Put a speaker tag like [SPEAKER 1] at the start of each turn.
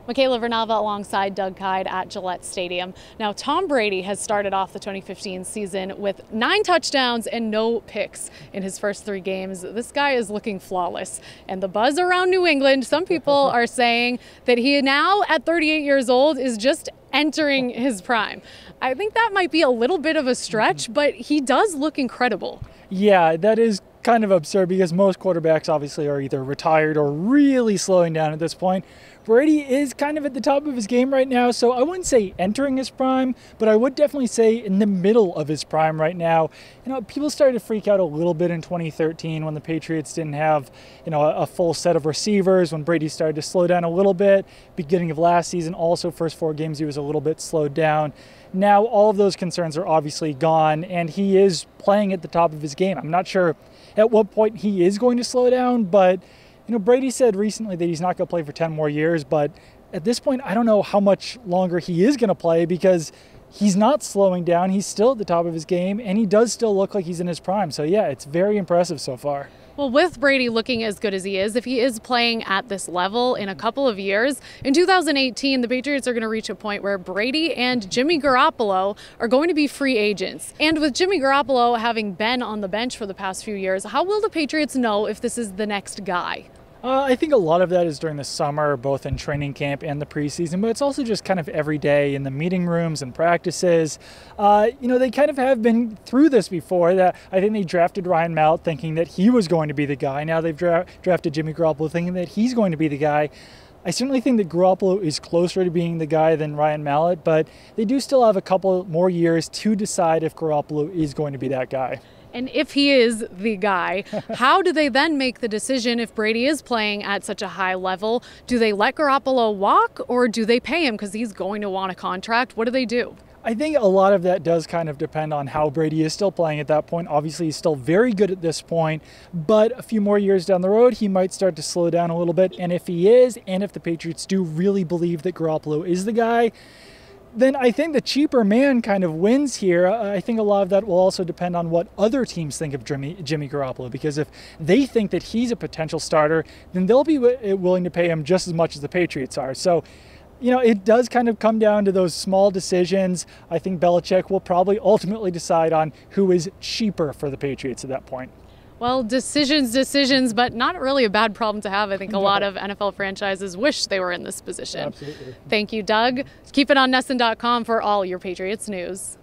[SPEAKER 1] Michaela Vernava alongside Doug Kyed at Gillette Stadium. Now, Tom Brady has started off the 2015 season with 9 touchdowns and no picks in his first 3 games. This guy is looking flawless. And the buzz around New England, some people are saying that he now, at 38 years old, is just entering his prime. I think that might be a little bit of a stretch, but he does look incredible.
[SPEAKER 2] Yeah, that is kind of absurd because most quarterbacks obviously are either retired or really slowing down at this point. Brady is kind of at the top of his game right now, so I wouldn't say entering his prime, but I would definitely say in the middle of his prime right now. You know, people started to freak out a little bit in 2013 when the Patriots didn't have, a full set of receivers, when Brady started to slow down a little bit. Beginning of last season, also first 4 games, he was a little bit slowed down. Now all of those concerns are obviously gone, and he is playing at the top of his game. I'm not sure at what point he is going to slow down, but Brady said recently that he's not going to play for 10 more years, but at this point, I don't know how much longer he is going to play because he's not slowing down. He's still at the top of his game, and he does still look like he's in his prime. So yeah, it's very impressive so far.
[SPEAKER 1] Well, with Brady looking as good as he is, if he is playing at this level in a couple of years, in 2018, the Patriots are going to reach a point where Brady and Jimmy Garoppolo are going to be free agents. And with Jimmy Garoppolo having been on the bench for the past few years, how will the Patriots know if this is the next guy?
[SPEAKER 2] I think a lot of that is during the summer, both in training camp and the preseason, but it's also just kind of every day in the meeting rooms and practices. They kind of have been through this before. That I think they drafted Ryan Mallett thinking that he was going to be the guy. Now they've drafted Jimmy Garoppolo thinking that he's going to be the guy. I certainly think that Garoppolo is closer to being the guy than Ryan Mallett, but they do still have a couple more years to decide if Garoppolo is going to be that guy.
[SPEAKER 1] And if he is the guy, how do they then make the decision if Brady is playing at such a high level? Do they let Garoppolo walk or do they pay him because he's going to want a contract? What do they do?
[SPEAKER 2] I think a lot of that does kind of depend on how Brady is still playing at that point. Obviously, he's still very good at this point, but a few more years down the road, he might start to slow down a little bit. And if he is, and if the Patriots do really believe that Garoppolo is the guy, then I think the cheaper man kind of wins here. I think a lot of that will also depend on what other teams think of Jimmy Garoppolo, because if they think that he's a potential starter, then they'll be willing to pay him just as much as the Patriots are. So, it does kind of come down to those small decisions. I think Belichick will probably ultimately decide on who is cheaper for the Patriots at that point.
[SPEAKER 1] Well, decisions, but not really a bad problem to have. I think a lot of NFL franchises wish they were in this position.
[SPEAKER 2] Absolutely.
[SPEAKER 1] Thank you, Doug. Keep it on NESN.com for all your Patriots news.